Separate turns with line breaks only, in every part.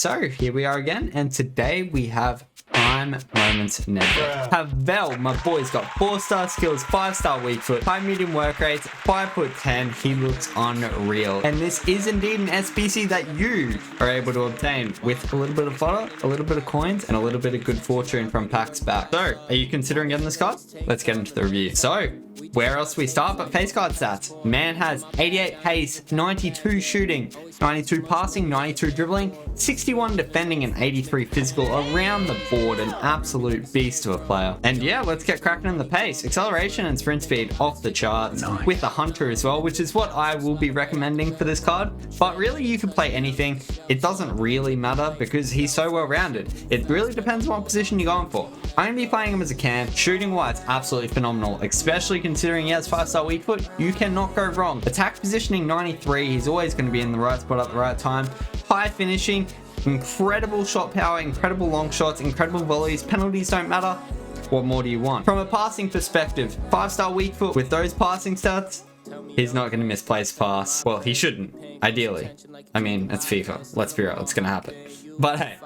So here we are again, and today we have Prime Moments Nedved. Havel, my boy's got 4-star skills, 5-star weak foot, high medium work rates, 5'10". He looks unreal. And this is indeed an SBC that you are able to obtain with a little bit of fodder, a little bit of coins, and a little bit of good fortune from packs back. So, are you considering getting this card? Let's get into the review. So, where else we start but face card stats? Man has 88 pace, 92 shooting, 92 passing, 92 dribbling, 61 defending, and 83 physical. Around the board, an absolute beast of a player. And yeah, let's get cracking in the pace. Acceleration and sprint speed off the charts, with a hunter as well, which is what I will be recommending for this card. But really, you can play anything. It doesn't really matter because he's so well rounded. It really depends on what position you're going for. I'm going to be playing him as a cam. Shooting wise, absolutely phenomenal, especially considering he has 5-star weak foot. You cannot go wrong. Attack positioning 93, he's always going to be in the right spot at the right time. High finishing, incredible shot power, incredible long shots, incredible volleys. Penalties don't matter. What more do you want? From a passing perspective, 5-star weak foot with those passing stats, he's not going to misplace pass. Well, he shouldn't, ideally. I mean, it's FIFA. Let's be real, it's going to happen. But hey,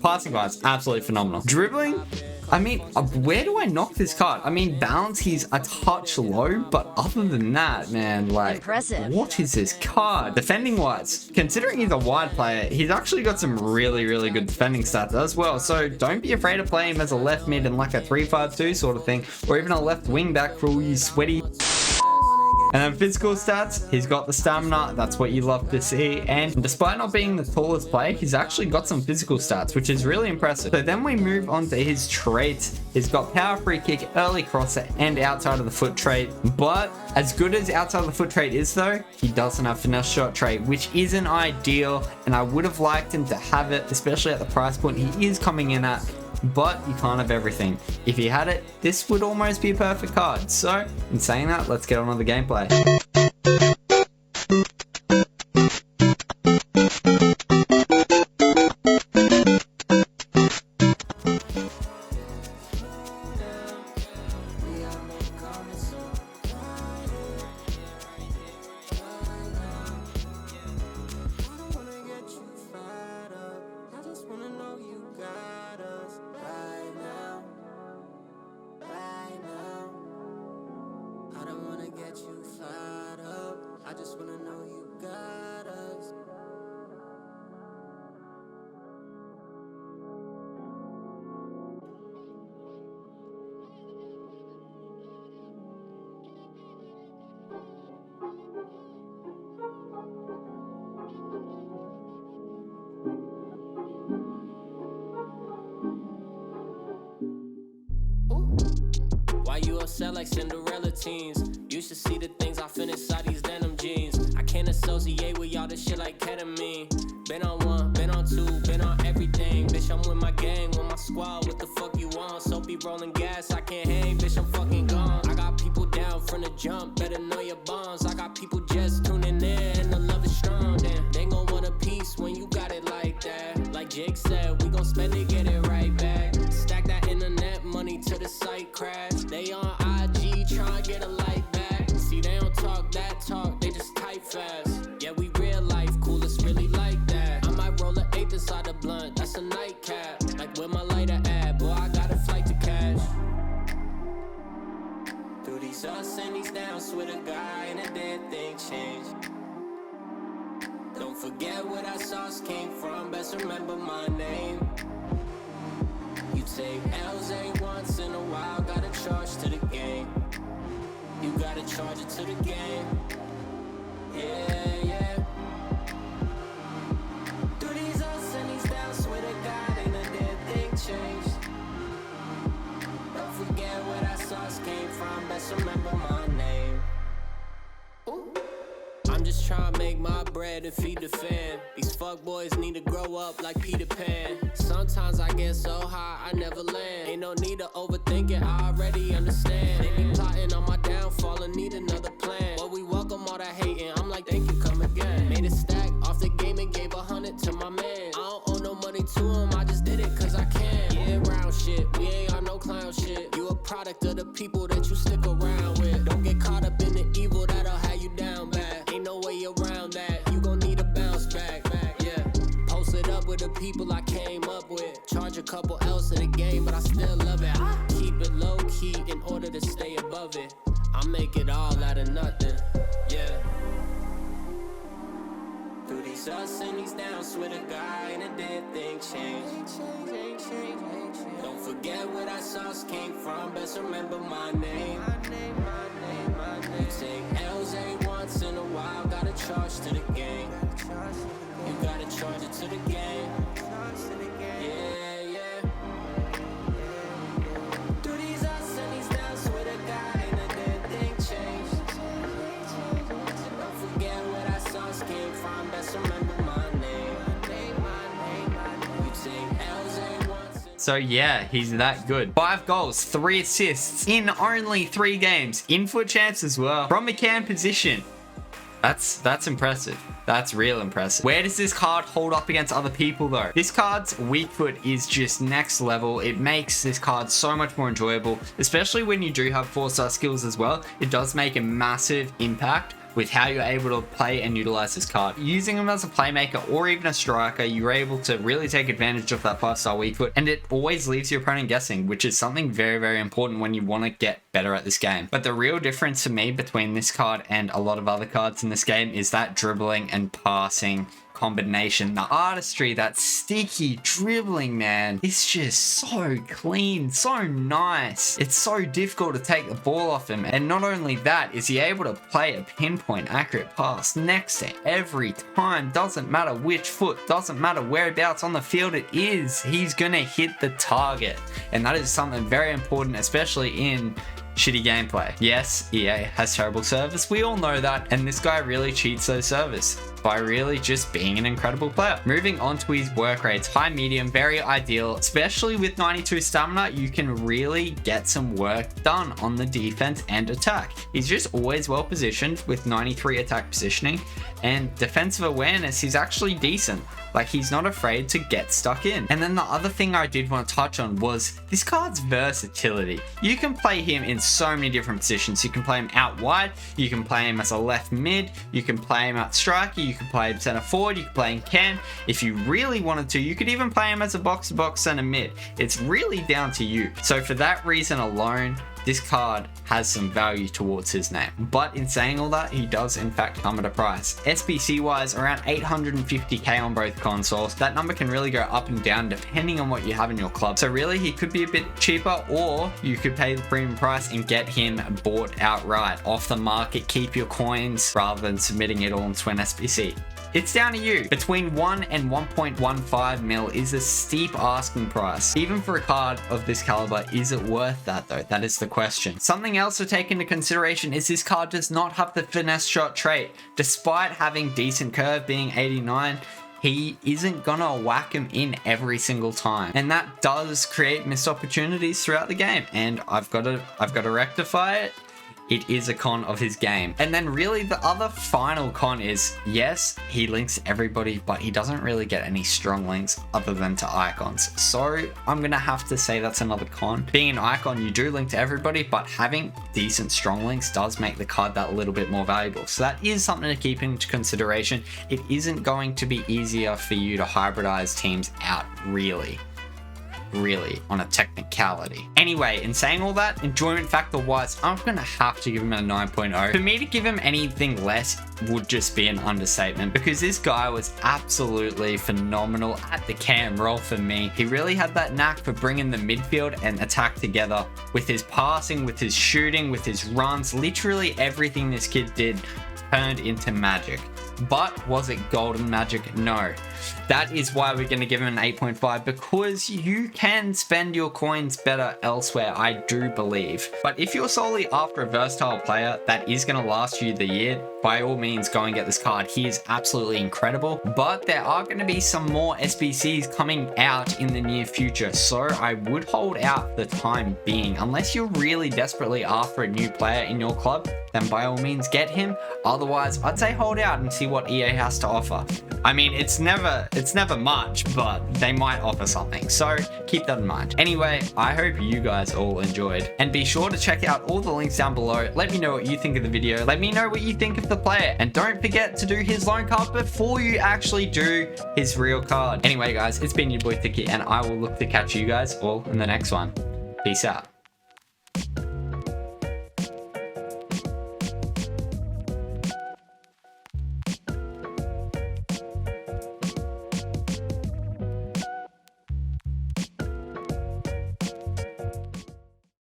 passing wise, absolutely phenomenal. Dribbling, I mean, where do I knock this card? I mean, balance, he's a touch low, but other than that, man, like, impressive. What is this card? Defending wise, considering he's a wide player, he's actually got some really, really good defending stats as well. So don't be afraid to play him as a left mid and like a 3-5-2 sort of thing, or even a left wing back for all you sweaty. And then physical stats, he's got the stamina, that's what you love to see. And despite not being the tallest player, he's actually got some physical stats, which is really impressive. So then we move on to his traits. He's got power free kick, early crosser, and outside of the foot trait. But as good as outside of the foot trait is though, he doesn't have finesse shot trait, which isn't ideal. And I would have liked him to have it, especially at the price point he is coming in at. But you can't have everything. If he had it, this would almost be a perfect card. So, in saying that, let's get on with the gameplay.
I just wanna know you got us. Why you upset like Cinderella teens? You should see the things I finish inside these denim jeans. I can't associate with y'all this shit like ketamine. Been on one, been on two, been on everything. Bitch, I'm with my gang, with my squad. What the fuck you want? So be rolling gas, I can't hang. Bitch, I'm fucking gone. I got people down from the jump, better know your bonds. I got people just tuning in, and the love is strong. Damn, they gon' want a piece when you got it like that. Like Jake said, we gon' spend it, get it right back. Stack that internet money to the site crash. They on IG tryna get a like back. See, they don't talk that talk, they just type fast. Yeah, we real life cool, it's really like that. I might roll an eighth inside the blunt, that's a nightcap. Like where my lighter at, boy, I got a flight to cash. Through these ups and these downs, with a guy and a dead thing changed. Don't forget where that sauce came from, best remember my name. You take L's ain't once in a while, gotta charge to the game. You gotta charge it to the game. Yeah, yeah. Through these ups and these downs, swear to God, ain't a dead thing changed. Don't forget where that sauce came from, best remember my name. Ooh. I'm just trying to make my bread and feed the fam. These fuckboys need to grow up like Peter Pan. Sometimes I get so high, I never land. Ain't no need to overthink it, I already understand. They be plotting on my downfall and need another plan. But we welcome all that hating, I'm like, thank you, come again. Made a stack off the game and gave 100 to my man. I don't owe no money to him, I just did it cause I can. Yeah, round shit, we ain't on no clown shit. You a product of the people that you stick around with. Don't get caught up in the evil that'll have you down bad. Ain't no way around that, you gon' need a bounce back. Yeah, post it up with a the people I came up with. Charge a couple else in the game, but I still love it. I keep it low key in order to stay above it. I make it all out of nothing, yeah. Through these ups and these downs, with a guy and a dead thing change. Don't forget where that sauce came from, best remember my name. You take L's once in a while, gotta charge to the game. You gotta charge it to the game. Yeah, yeah. Through these ups and these downs, with a guy and a dead thing change. Don't forget where that sauce came from, best remember my name. You take L's once.
So yeah, he's that good. 5 goals, 3 assists in only 3 games. In-foot chance as well. From a cam position. That's impressive. That's real impressive. Where does this card hold up against other people though? This card's weak foot is just next level. It makes this card so much more enjoyable, especially when you do have 4-star skills as well. It does make a massive impact with how you're able to play and utilize this card. Using him as a playmaker or even a striker, you're able to really take advantage of that 5-star weak foot, and it always leaves your opponent guessing, which is something very, very important when you want to get better at this game. But the real difference to me between this card and a lot of other cards in this game is that dribbling and passing combination. The artistry, that sticky dribbling, man, it's just so clean, so nice. It's so difficult to take the ball off him. And not only that, is he able to play a pinpoint accurate pass next to every time. Doesn't matter which foot, doesn't matter whereabouts on the field it is, he's gonna hit the target. And that is something very important, especially in shitty gameplay. Yes, EA has terrible service, we all know that, and this guy really cheats those service by really just being an incredible player. Moving on to his work rates, high, medium, very ideal, especially with 92 stamina. You can really get some work done on the defense and attack. He's just always well positioned with 93 attack positioning, and defensive awareness, he's actually decent. Like, he's not afraid to get stuck in. And then the other thing I did want to touch on was this card's versatility. You can play him in so many different positions. You can play him out wide, you can play him as a left mid, you can play him at striker, you can play him center forward, you can play him cam. If you really wanted to, you could even play him as a box-to-box center mid. It's really down to you. So for that reason alone, this card has some value towards his name. But in saying all that, he does in fact come at a price. SBC wise, around 850k on both consoles. That number can really go up and down depending on what you have in your club. So really, he could be a bit cheaper, or you could pay the premium price and get him bought outright off the market. Keep your coins rather than submitting it all into an SBC. It's down to you. Between 1 and 1.15 mil is a steep asking price. Even for a card of this caliber, is it worth that though? That is the question. Something else to take into consideration is this card does not have the finesse shot trait. Despite having decent curve, being 89, he isn't gonna whack him in every single time. And that does create missed opportunities throughout the game. And I've got to rectify it. It is a con of his game. And then really the other final con is, yes, he links everybody, but he doesn't really get any strong links other than to icons. So I'm gonna have to say that's another con. Being an icon, you do link to everybody, but having decent strong links does make the card that little bit more valuable. So that is something to keep into consideration. It isn't going to be easier for you to hybridize teams out, really on a technicality. Anyway, in saying all that, enjoyment factor wise, I'm gonna have to give him a 9.0. For me to give him anything less would just be an understatement, because this guy was absolutely phenomenal at the cam role for me. He really had that knack for bringing the midfield and attack together with his passing, with his shooting, with his runs. Literally everything this kid did turned into magic. But was it golden magic? No. That is why we're going to give him an 8.5, because you can spend your coins better elsewhere, I do believe. But if you're solely after a versatile player that is going to last you the year, by all means go and get this card. He is absolutely incredible. But there are going to be some more SBCs coming out in the near future, so I would hold out for the time being. Unless you're really desperately after a new player in your club, then by all means get him. Otherwise, I'd say hold out and see what EA has to offer. I mean, it's never never much, but they might offer something. So keep that in mind. Anyway, I hope you guys all enjoyed, and be sure to check out all the links down below. Let me know what you think of the video. Let me know what you think of the player, and don't forget to do his loan card before you actually do his real card. Anyway, guys, it's been your boy Ticccy, and I will look to catch you guys all in the next one. Peace out.